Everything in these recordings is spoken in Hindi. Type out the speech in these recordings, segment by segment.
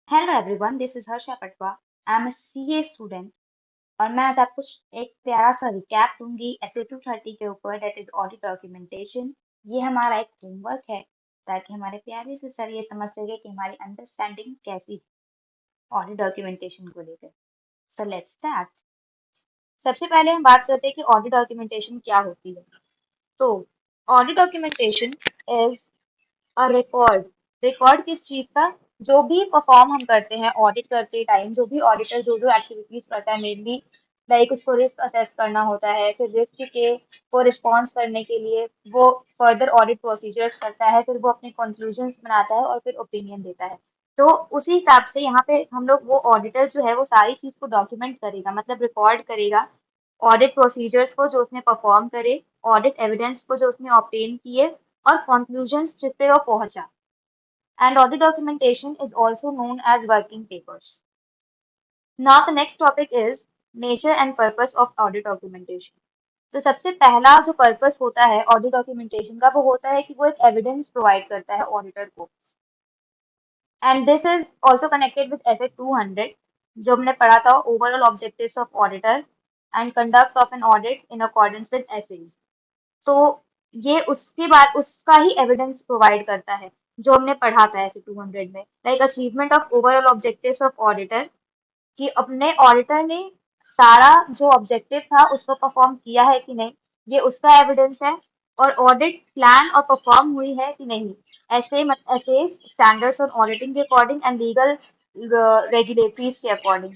Hello everyone, this is Harsha Patwa. I am a CA student और मैं आज आपको एक प्यारा सा रिकैप दूंगी एसए 230 के ऊपर, दैट इज ऑडिट डॉक्यूमेंटेशन। ये हमारा एक होमवर्क है ताकि हमारे प्यारे से सर ये समझ सके कि हमारी अंडरस्टैंडिंग कैसी है ऑडिट डॉक्यूमेंटेशन को लेकर। So let's start. सबसे पहले हम बात करते हैं कि ऑडिट डॉक्यूमेंटेशन क्या होती है। तो ऑडिट डॉक्यूमेंटेशन इज और रिकॉर्ड। रिकॉर्ड किस चीज का? जो भी परफॉर्म हम करते हैं ऑडिट करते टाइम, जो भी ऑडिटर जो जो एक्टिविटीज करता है, मेनली लाइक उसको रिस्क असेस करना होता है, फिर रिस्क के को रिस्पॉन्स करने के लिए वो फर्दर ऑडिट प्रोसीजर्स करता है, फिर वो अपने कंक्लूजन्स बनाता है और फिर ओपिनियन देता है। तो उसी हिसाब से यहाँ पे हम लोग, वो ऑडिटर जो है वो सारी चीज को डॉक्यूमेंट करेगा, मतलब रिकॉर्ड करेगा ऑडिट प्रोसीजर्स को जो उसने परफॉर्म करे, ऑडिट एविडेंस को जो उसने ऑब्टेन किए, और कंक्लूजन्स जिस पे वो पहुंचा। And audit documentation is also known as working papers. Now the next topic is nature and purpose of audit documentation. तो सबसे पहला जो पर्पस होता है ऑडिट डॉक्यूमेंटेशन का, वो होता है कि वो एक एविडेंस प्रोवाइड करता है ऑडिटर को। And this is also connected with SA 200 जो हमने पढ़ा था, overall objectives of auditor and conduct of an audit in accordance with SAs. तो ये उसके बाद उसका ही एविडेंस प्रोवाइड करता है जो हमने पढ़ा था ऐसे 200 में, like achievement of overall objectives of auditor, कि अपने ऑडिटर ने सारा जो ऑब्जेक्टिव था उसको परफॉर्म किया है कि नहीं, ये उसका एविडेंस है। और ऑडिट प्लान और परफॉर्म हुई है कि नहीं, ऐसे स्टैंडर्ड्स और ऑडिटिंग के अकॉर्डिंग एंड लीगल रेगुलेटरीज के अकॉर्डिंग।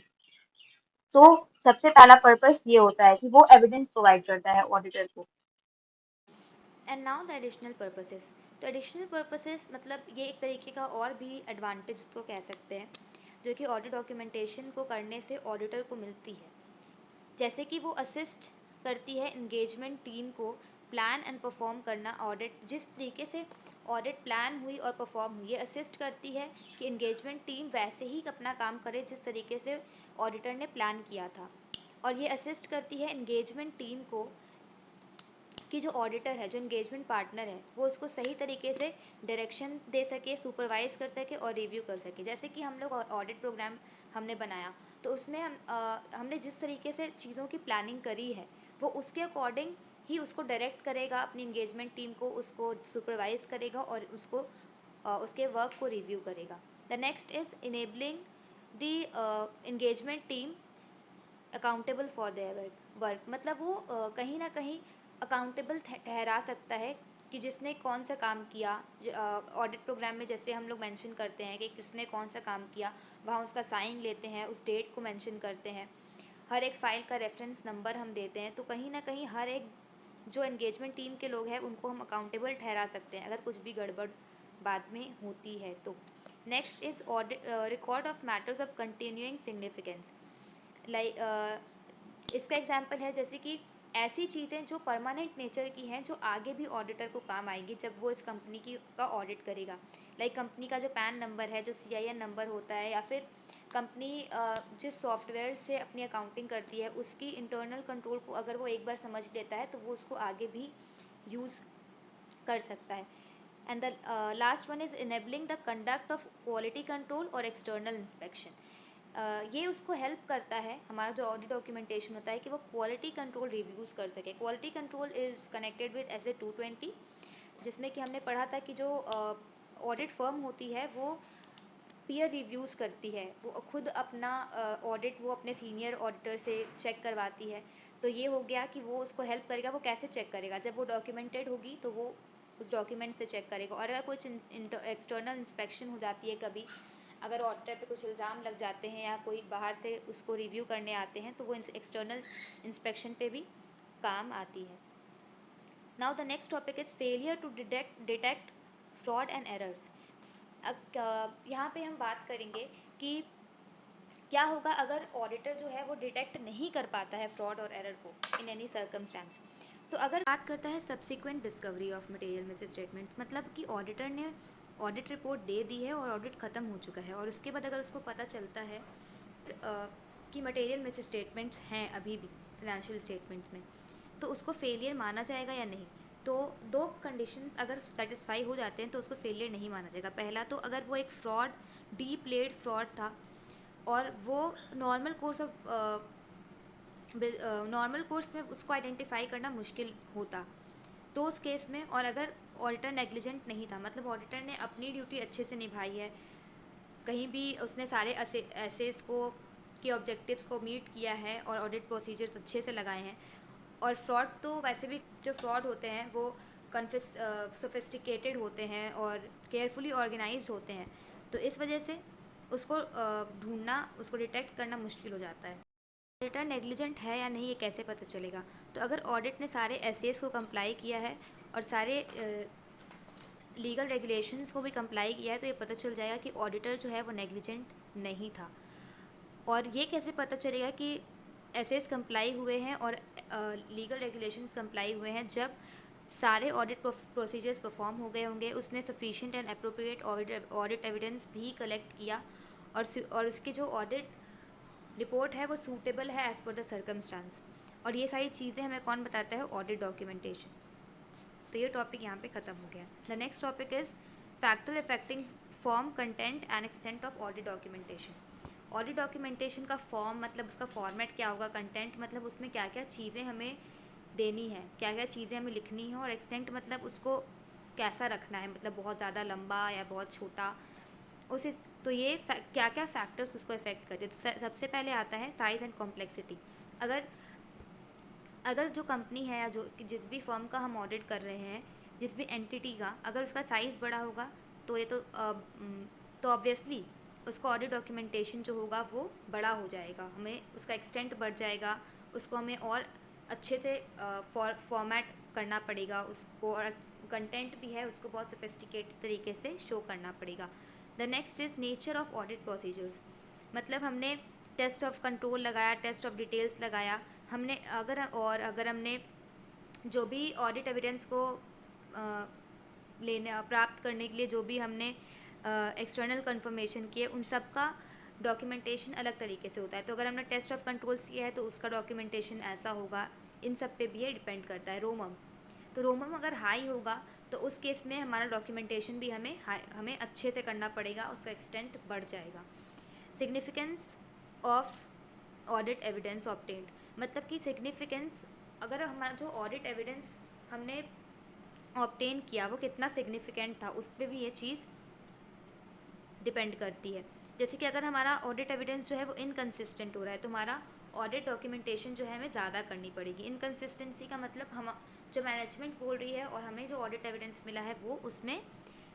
तो सबसे पहला पर्पस ये होता है कि वो एविडेंस प्रोवाइड करता है ऑडिटर को। And now the additional purposes. तो एडिशनल पर्पसेस मतलब ये एक तरीके का और भी एडवांटेज को कह सकते हैं जो कि ऑडिट डॉक्यूमेंटेशन को करने से ऑडिटर को मिलती है। जैसे कि वो असिस्ट करती है इंगेजमेंट टीम को प्लान एंड परफॉर्म करना। ऑडिट जिस तरीके से ऑडिट प्लान हुई और परफॉर्म हुई, ये असिस्ट करती है कि इंगेजमेंट टीम वैसे ही अपना काम करे जिस तरीके से ऑडिटर ने प्लान किया था। और ये असिस्ट करती है इंगेजमेंट टीम को कि जो ऑडिटर है, जो इंगेजमेंट पार्टनर है, वो उसको सही तरीके से डायरेक्शन दे सके, सुपरवाइज कर सके और रिव्यू कर सके। जैसे कि हम लोग ऑडिट प्रोग्राम हमने बनाया, तो उसमें हमने जिस तरीके से चीज़ों की प्लानिंग करी है, वो उसके अकॉर्डिंग ही उसको डायरेक्ट करेगा अपनी इंगेजमेंट टीम को, उसको सुपरवाइज करेगा और उसको उसके वर्क को रिव्यू करेगा। The next is enabling the engagement team accountable for their work. मतलब वो कहीं ना कहीं अकाउंटेबल ठहरा सकता है कि जिसने कौन सा काम किया। ऑडिट प्रोग्राम में जैसे हम लोग मेंशन करते हैं कि किसने कौन सा काम किया, वहाँ उसका साइन लेते हैं, उस डेट को मेंशन करते हैं, हर एक फाइल का रेफरेंस नंबर हम देते हैं। तो कहीं ना कहीं हर एक जो एंगेजमेंट टीम के लोग हैं उनको हम अकाउंटेबल ठहरा सकते हैं अगर कुछ भी गड़बड़ बाद में होती है तो। Next is audit record of matters of continuing significance. Like इसका एग्जांपल है जैसे कि ऐसी चीज़ें जो परमानेंट नेचर की हैं, जो आगे भी ऑडिटर को काम आएगी जब वो इस कंपनी की का ऑडिट करेगा। लाइक कंपनी का जो पैन नंबर है, जो सीआईएन नंबर होता है, या फिर कंपनी जिस सॉफ्टवेयर से अपनी अकाउंटिंग करती है उसकी इंटरनल कंट्रोल को अगर वो एक बार समझ लेता है तो वो उसको आगे भी यूज़ कर सकता है। And the last one is enabling the conduct of quality control और एक्सटर्नल इंस्पेक्शन। ये उसको हेल्प करता है, हमारा जो ऑडिट डॉक्यूमेंटेशन होता है, कि वो क्वालिटी कंट्रोल रिव्यूज़ कर सके। Quality control is connected with S A 220, जिसमें कि हमने पढ़ा था कि जो ऑडिट फर्म होती है वो पीयर रिव्यूज़ करती है, वो खुद अपना ऑडिट वो अपने सीनियर ऑडिटर से चेक करवाती है। तो ये हो गया कि वो उसको हेल्प करेगा। वो कैसे चेक करेगा? जब वो डॉक्यूमेंटेड होगी तो वो उस डॉक्यूमेंट से चेक करेगा। और अगर कुछ एक्सटर्नल इंस्पेक्शन हो जाती है कभी, अगर ऑडिटर पे कुछ इल्ज़ाम लग जाते हैं या कोई बाहर से उसको रिव्यू करने आते हैं, तो वो एक्सटर्नल इंस्पेक्शन पे भी काम आती है। Now the next topic is failure to detect fraud and errors. यहाँ पे हम बात करेंगे कि क्या होगा अगर ऑडिटर जो है वो डिटेक्ट नहीं कर पाता है फ्रॉड और एरर को इन एनी सर्कमस्टांस। तो अगर बात करता है subsequent discovery of material miss statements, मतलब कि ऑडिटर ने ऑडिट रिपोर्ट दे दी है और ऑडिट ख़त्म हो चुका है, और उसके बाद अगर उसको पता चलता है कि मटेरियल मिस स्टेटमेंट्स हैं अभी भी फाइनेंशियल स्टेटमेंट्स में, तो उसको फेलियर माना जाएगा या नहीं। तो दो कंडीशंस अगर सेटिस्फाई हो जाते हैं तो उसको फेलियर नहीं माना जाएगा। पहला तो अगर वो एक फ्रॉड डीप लेड फ्रॉड था और वो normal course of normal course में उसको आइडेंटिफाई करना मुश्किल होता। तो उस केस में, और अगर ऑडिटर नेग्लिजेंट नहीं था, मतलब ऑडिटर ने अपनी ड्यूटी अच्छे से निभाई है, कहीं भी उसने सारे एसेस को के ऑब्जेक्टिव्स को मीट किया है और ऑडिट प्रोसीजर्स अच्छे से लगाए हैं, और फ्रॉड तो वैसे भी जो फ्रॉड होते हैं वो सोफिस्टिकेटेड होते हैं और केयरफुली ऑर्गेनाइज्ड होते हैं, तो इस वजह से उसको ढूंढना, उसको डिटेक्ट करना मुश्किल हो जाता है। ऑडिटर नेग्लिजेंट है या नहीं, ये कैसे पता चलेगा? तो अगर ऑडिट ने सारे एसेस को कंप्लाई किया है और सारे लीगल रेगुलेशंस को भी कंप्लाई किया है, तो ये पता चल जाएगा कि ऑडिटर जो है वो नेग्लिजेंट नहीं था। और ये कैसे पता चलेगा कि एसेस कंप्लाई हुए हैं और लीगल रेगुलेशंस कंप्लाई हुए हैं? जब सारे ऑडिट प्रोसीजर्स परफॉर्म हो गए होंगे, उसने sufficient and appropriate audit evidence भी कलेक्ट किया, और उसकी जो ऑडिट रिपोर्ट है वो सूटेबल है एज पर द सर्कमस्टांस। और ये सारी चीज़ें हमें कौन बताता है? Audit documentation. तो ये टॉपिक यहाँ पे ख़त्म हो गया। The next topic is factor affecting form, content and extent of audit documentation. Audit documentation का फॉर्म मतलब उसका फॉर्मेट क्या होगा, कंटेंट मतलब उसमें क्या क्या चीज़ें हमें देनी है, क्या क्या चीज़ें हमें लिखनी है, और एक्सटेंट मतलब उसको कैसा रखना है, मतलब बहुत ज़्यादा लंबा या बहुत छोटा। उस तो ये क्या क्या फैक्टर्स उसको इफेक्ट करते हैं? तो सबसे पहले आता है साइज़ एंड कॉम्प्लेक्सिटी। अगर अगर जो कंपनी है या जो जिस भी फर्म का हम ऑडिट कर रहे हैं, जिस भी एंटिटी का, अगर उसका साइज़ बड़ा होगा तो ये तो ऑब्वियसली उसका ऑडिट डॉक्यूमेंटेशन जो होगा वो बड़ा हो जाएगा, हमें उसका एक्सटेंट बढ़ जाएगा, उसको हमें और अच्छे से फॉर्मेट करना पड़ेगा उसको, और कंटेंट भी है उसको बहुत सोफिस्टिकेटेड तरीके से शो करना पड़ेगा। The next is nature of audit procedures. मतलब हमने टेस्ट ऑफ कंट्रोल लगाया, टेस्ट ऑफ डिटेल्स लगाया, हमने अगर हमने जो भी ऑडिट एविडेंस को लेने प्राप्त करने के लिए जो भी हमने एक्सटर्नल कंफर्मेशन किए, उन सब का डॉक्यूमेंटेशन अलग तरीके से होता है। तो अगर हमने टेस्ट ऑफ कंट्रोल्स किया है तो उसका डॉक्यूमेंटेशन ऐसा होगा। इन सब पे भी ये डिपेंड करता है। रोमम, तो रोमम अगर हाई होगा तो उस केस में हमारा डॉक्यूमेंटेशन भी हमें अच्छे से करना पड़ेगा, उसका एक्सटेंट बढ़ जाएगा। Significance of audit evidence obtained, मतलब कि सिग्निफिकेंस, अगर हमारा जो ऑडिट एविडेंस हमने ऑब्टेन किया वो कितना सिग्निफिकेंट था, उस पर भी ये चीज़ डिपेंड करती है। जैसे कि अगर हमारा ऑडिट एविडेंस जो है वो इनकन्सिस्टेंट हो रहा है तो हमारा ऑडिट डॉक्यूमेंटेशन जो है हमें ज़्यादा करनी पड़ेगी। इनकन्सिस्टेंसी का मतलब हम जो मैनेजमेंट बोल रही है और हमें जो ऑडिट एविडेंस मिला है वो उसमें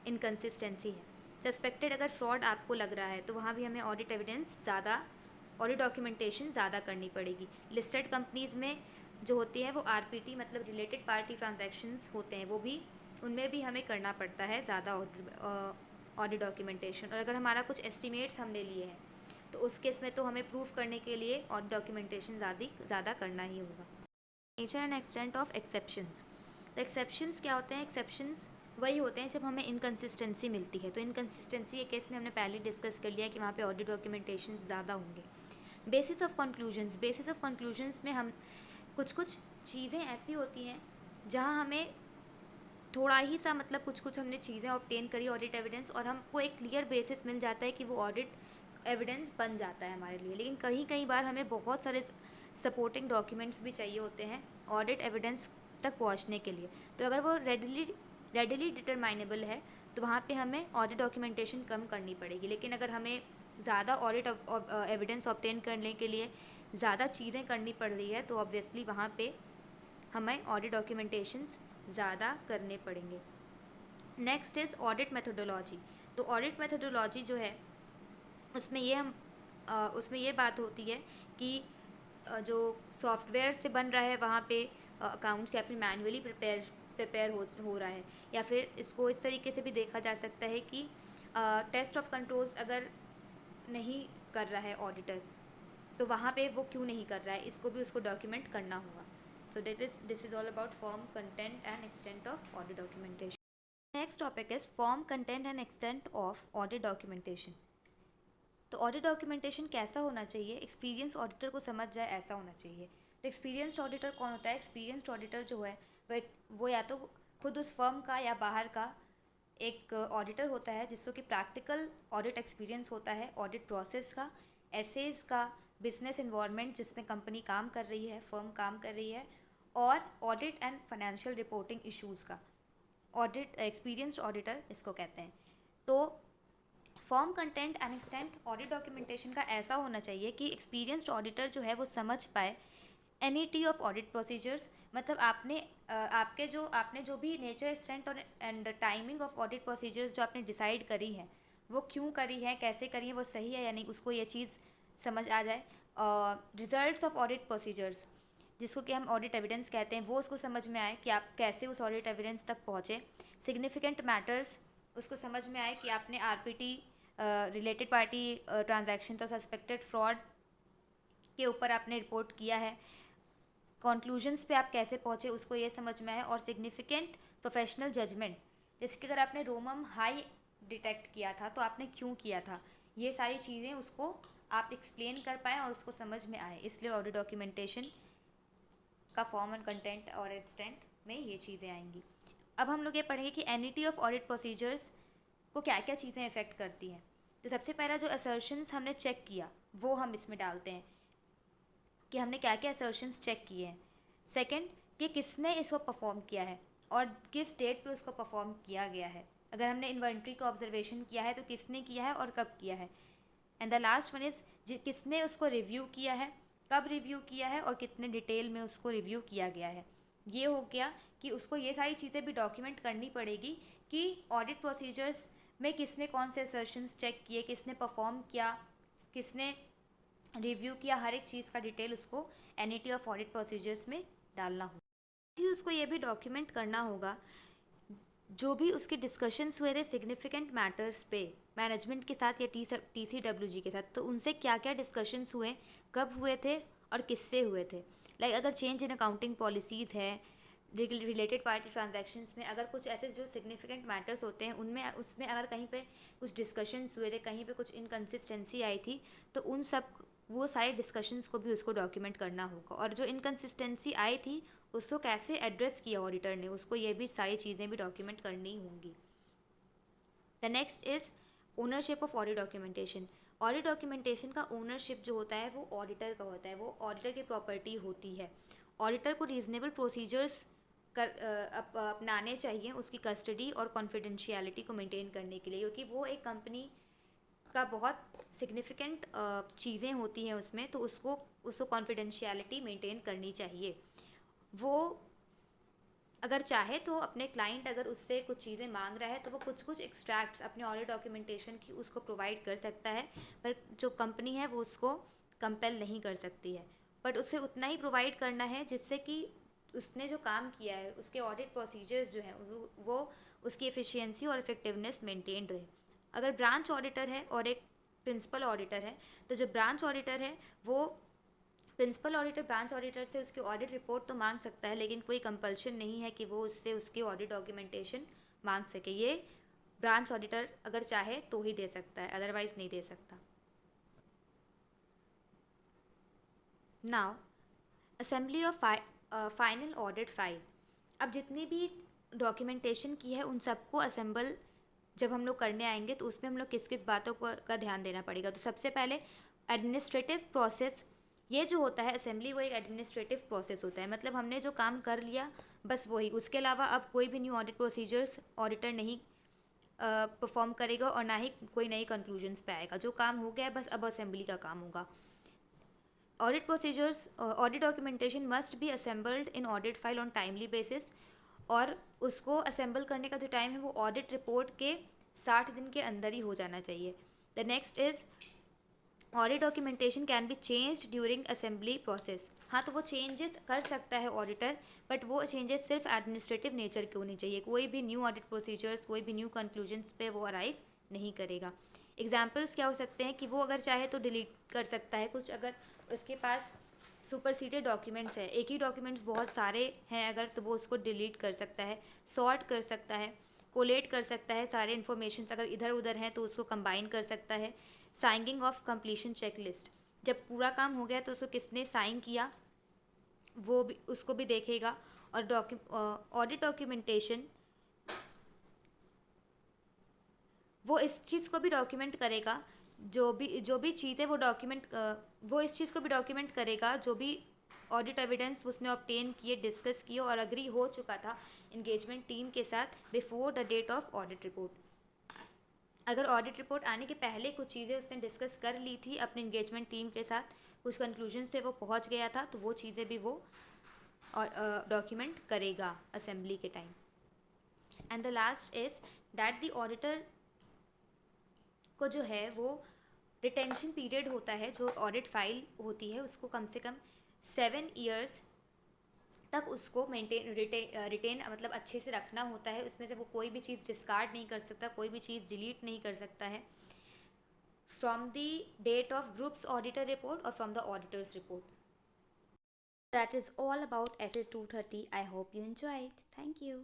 इनकन्सिस्टेंसी है। सस्पेक्टेड, अगर फ्रॉड आपको लग रहा है तो वहाँ भी हमें ऑडिट डॉक्यूमेंटेशन ज़्यादा करनी पड़ेगी। लिस्टेड कंपनीज़ में जो होती है वो आरपीटी मतलब रिलेटेड पार्टी ट्रांजैक्शंस होते हैं, वो भी उनमें भी हमें करना पड़ता है ज़्यादा ऑडिट डॉक्यूमेंटेशन। और अगर हमारा कुछ एस्टिमेट्स हमने लिए हैं तो उस केस में तो हमें प्रूफ करने के लिए ऑडिट डॉक्यूमेंटेशन ज़्यादा करना ही होगा। Nature and extent of exceptions. तो एक्सेप्शंस क्या होते हैं? एक्सेप्शंस वही होते हैं जब हमें इनकन्सिस्टेंसी मिलती है। तो इनकन्सिस्टेंसी के केस में हमने पहले डिस्कस कर लिया कि वहाँ पे ऑडिट डॉक्यूमेंटेशन ज़्यादा होंगे। Basis of conclusions, basis of conclusions में हम कुछ चीज़ें ऐसी होती हैं जहाँ हमें थोड़ा ही सा, मतलब कुछ हमने चीज़ें ऑब्टेन करी ऑडिट एविडेंस, और हमको एक क्लियर बेसिस मिल जाता है कि वो ऑडिट एविडेंस बन जाता है हमारे लिए। लेकिन कई बार हमें बहुत सारे सपोर्टिंग डॉक्यूमेंट्स भी चाहिए होते हैं ऑडिट एविडेंस तक पहुंचने के लिए। तो अगर वो रेडिली डिटरमाइनेबल है तो वहाँ पे हमें ऑडिट डॉक्यूमेंटेशन कम करनी पड़ेगी। लेकिन अगर हमें ज़्यादा ऑडिट एविडेंस ऑब्टेन करने के लिए ज़्यादा चीज़ें करनी पड़ रही है तो ऑब्वियसली वहाँ पे हमें ऑडिट डॉक्यूमेंटेशंस ज़्यादा करने पड़ेंगे। Next is audit methodology. तो ऑडिट मेथोडोलॉजी जो है उसमें ये बात होती है कि जो सॉफ्टवेयर से बन रहा है वहाँ पे अकाउंट्स या फिर मैन्युअली प्रिपेयर हो रहा है, या फिर इसको इस तरीके से भी देखा जा सकता है कि टेस्ट ऑफ कंट्रोल्स अगर नहीं कर रहा है ऑडिटर तो वहाँ पे वो क्यों नहीं कर रहा है, इसको भी उसको डॉक्यूमेंट करना होगा। So this is all about form, content and extent of audit documentation. Next topic is form, content and extent of audit documentation. तो ऑडिट डॉक्यूमेंटेशन कैसा होना चाहिए? एक्सपीरियंस ऑडिटर को समझ जाए ऐसा होना चाहिए। तो एक्सपीरियंस्ड ऑडिटर कौन होता है? एक्सपीरियंस्ड ऑडिटर जो है वो या तो खुद उस फर्म का या बाहर का एक ऑडिटर होता है जिसको कि प्रैक्टिकल ऑडिट एक्सपीरियंस होता है ऑडिट प्रोसेस का, एसेज का, बिजनेस इन्वायरमेंट जिसमें कंपनी काम कर रही है, फर्म काम कर रही है, और audit and financial reporting issues का। ऑडिट एक्सपीरियंस्ड ऑडिटर इसको कहते हैं। तो form content and extent audit documentation का ऐसा होना चाहिए कि एक्सपीरियंस्ड ऑडिटर जो है वो समझ पाए एनईटी ऑफ ऑडिट प्रोसीजर्स, मतलब आपने जो भी नेचर, एक्सटेंट और and timing of audit procedures जो आपने डिसाइड करी है, वो क्यों करी है, कैसे करी है, वो सही है या नहीं, उसको ये चीज़ समझ आ जाए। रिजल्ट्स ऑफ ऑडिट प्रोसीजर्स जिसको कि हम ऑडिट एविडेंस कहते हैं, वो उसको समझ में आए कि आप कैसे उस ऑडिट एविडेंस तक पहुँचे। सिग्निफिकेंट मैटर्स उसको समझ में आए कि आपने आरपीटी, रिलेटेड पार्टी ट्रांजैक्शन और सस्पेक्टेड फ्रॉड के ऊपर आपने रिपोर्ट किया है। कंक्लूजन्स पे आप कैसे पहुँचे उसको ये समझ में आए। और सिग्निफिकेंट प्रोफेशनल जजमेंट, जैसे कि अगर आपने रोमम हाई डिटेक्ट किया था तो आपने क्यों किया था, ये सारी चीज़ें उसको आप एक्सप्लेन कर पाएँ और उसको समझ में आए, इसलिए ऑडिट डॉक्यूमेंटेशन का फॉर्म एंड कंटेंट और एक्सटेंट में ये चीज़ें आएंगी। अब हम लोग ये पढ़ेंगे कि एनिटी ऑफ ऑडिट प्रोसीजर्स को क्या क्या चीज़ें इफेक्ट करती हैं। तो सबसे पहला जो असर्शंस हमने चेक किया वो हम इसमें डालते हैं कि हमने क्या क्या असर्शंस चेक किए हैं। सेकंड, कि किसने इसको परफॉर्म किया है और किस डेट पे उसको परफॉर्म किया गया है। अगर हमने इन्वेंट्री का ऑब्जर्वेशन किया है तो किसने किया है और कब किया है। And the last one is किसने उसको रिव्यू किया है, कब रिव्यू किया है और कितने डिटेल में उसको रिव्यू किया गया है। ये हो गया कि उसको ये सारी चीज़ें भी डॉक्यूमेंट करनी पड़ेगी कि ऑडिट प्रोसीजर्स में किसने कौन से असर्शंस चेक किए, किसने परफॉर्म किया, किसने रिव्यू किया, हर एक चीज़ का डिटेल उसको एनईटी ऑफ ऑडिट प्रोसीजर्स में डालना होगा। ही उसको ये भी डॉक्यूमेंट करना होगा जो भी उसके डिस्कशंस हुए थे सिग्निफिकेंट मैटर्स पे मैनेजमेंट के साथ या टीसीडब्ल्यूजी के साथ, तो उनसे क्या क्या डिस्कशंस हुए, कब हुए थे और किससे हुए थे। लाइक अगर चेंज इन अकाउंटिंग पॉलिसीज़ है, रिलेटेड पार्टी ट्रांजैक्शंस में अगर कुछ ऐसे जो सिग्निफिकेंट मैटर्स होते हैं उनमें उसमें अगर कहीं पे कुछ डिस्कशंस हुए थे, कहीं पे कुछ इनकन्सिस्टेंसी आई थी, तो उन सब वो सारे डिस्कशंस को भी उसको डॉक्यूमेंट करना होगा। और जो इनकन्सिस्टेंसी आई थी उसको कैसे एड्रेस किया ऑडिटर ने, उसको ये भी सारी चीज़ें भी डॉक्यूमेंट करनी होंगी। The next is ownership of audit documentation. Audit documentation का ओनरशिप जो होता है वो ऑडिटर का होता है, वो ऑडिटर की प्रॉपर्टी होती है। ऑडिटर को रीजनेबल प्रोसीजर्स अपनाने चाहिए उसकी कस्टडी और कॉन्फिडेंशियलिटी को मेंटेन करने के लिए, क्योंकि वो एक कंपनी का बहुत सिग्निफिकेंट चीज़ें होती हैं उसमें, तो उसको उसको कॉन्फिडेंशियलिटी मेंटेन करनी चाहिए। वो अगर चाहे तो अपने क्लाइंट अगर उससे कुछ चीज़ें मांग रहा है तो वो कुछ कुछ एक्सट्रैक्ट्स अपने ऑडिट डॉक्यूमेंटेशन की उसको प्रोवाइड कर सकता है, पर जो कंपनी है वो उसको कंपेल नहीं कर सकती है। बट उसे उतना ही प्रोवाइड करना है जिससे कि उसने जो काम किया है उसके ऑडिट प्रोसीजर्स जो हैं वो उसकी एफिशिएंसी और इफेक्टिवनेस मेंटेन रहे। अगर ब्रांच ऑडिटर है और एक प्रिंसिपल ऑडिटर है, तो जो ब्रांच ऑडिटर है वो प्रिंसिपल ऑडिटर ब्रांच ऑडिटर से उसकी ऑडिट रिपोर्ट तो मांग सकता है, लेकिन कोई कंपल्शन नहीं है कि वो उससे उसकी ऑडिट डॉक्यूमेंटेशन मांग सके। ये ब्रांच ऑडिटर अगर चाहे तो ही दे सकता है, अदरवाइज नहीं दे सकता। Now assembly of final audit file. अब जितनी भी डॉक्यूमेंटेशन की है उन सबको असेंबल जब हम लोग करने आएंगे तो उसमें हम लोग किस किस बातों का ध्यान देना पड़ेगा। तो सबसे पहले एडमिनिस्ट्रेटिव प्रोसेस। ये जो होता है असेंबली, वो एक एडमिनिस्ट्रेटिव प्रोसेस होता है, मतलब हमने जो काम कर लिया बस वही, उसके अलावा अब कोई भी न्यू ऑडिट प्रोसीजर्स ऑडिटर नहीं परफॉर्म करेगा और ना ही कोई नई कंक्लूजन्स पे आएगा। जो काम हो गया बस अब असेंबली का काम होगा। Audit procedures audit documentation must be assembled in audit file on timely basis, और उसको असेंबल करने का जो टाइम है वो ऑडिट रिपोर्ट के 60 दिन के अंदर ही हो जाना चाहिए। The next is audit documentation can be change during assembly process. हाँ, तो वो चेंजेस कर सकता है ऑडिटर, बट वो चेंजेस सिर्फ एडमिनिस्ट्रेटिव नेचर के होनी चाहिए, कोई भी न्यू ऑडिट प्रोसीजर्स, कोई भी न्यू कंक्लूजन्स पे वो अराइव नहीं करेगा। एग्जाम्पल्स क्या हो सकते हैं कि वो अगर चाहे तो डिलीट कर सकता है कुछ, अगर उसके पास सुपरसीडेड डॉक्यूमेंट्स है, एक ही डॉक्यूमेंट्स बहुत सारे हैं अगर, तो वो उसको डिलीट कर सकता है, सॉर्ट कर सकता है, कोलेट कर सकता है, सारे इन्फॉर्मेशन अगर इधर उधर हैं तो उसको कंबाइन कर सकता है। साइनिंग ऑफ कंप्लीशन चेकलिस्ट, जब पूरा काम हो गया तो उसको किसने साइन किया वो भी उसको भी देखेगा। और ऑडिट डॉक्यूमेंटेशन वो इस चीज़ को भी डॉक्यूमेंट करेगा, जो भी चीज़ है वो डॉक्यूमेंट वो इस चीज़ को भी डॉक्यूमेंट करेगा, जो भी ऑडिट एविडेंस उसने ऑब्टेन किए, डिस्कस किए और अग्री हो चुका था इंगेजमेंट टीम के साथ before the date of audit report. अगर ऑडिट रिपोर्ट आने के पहले कुछ चीज़ें उसने डिस्कस कर ली थी अपने इंगेजमेंट टीम के साथ, कुछ कंक्लूजन्स पे वो पहुंच गया था, तो वो चीज़ें भी वो डॉक्यूमेंट करेगा असेंबली के time. And the last is that the auditor को जो है वो रिटेंशन पीरियड होता है, जो ऑडिट फाइल होती है उसको कम से कम 7 years तक उसको रिटेन मतलब अच्छे से रखना होता है। उसमें से वो कोई भी चीज़ डिस्कार्ड नहीं कर सकता, कोई भी चीज़ डिलीट नहीं कर सकता है from the date of group's auditor report or from the auditor's report. That is all about SA 230. I hope you enjoyed. Thank you.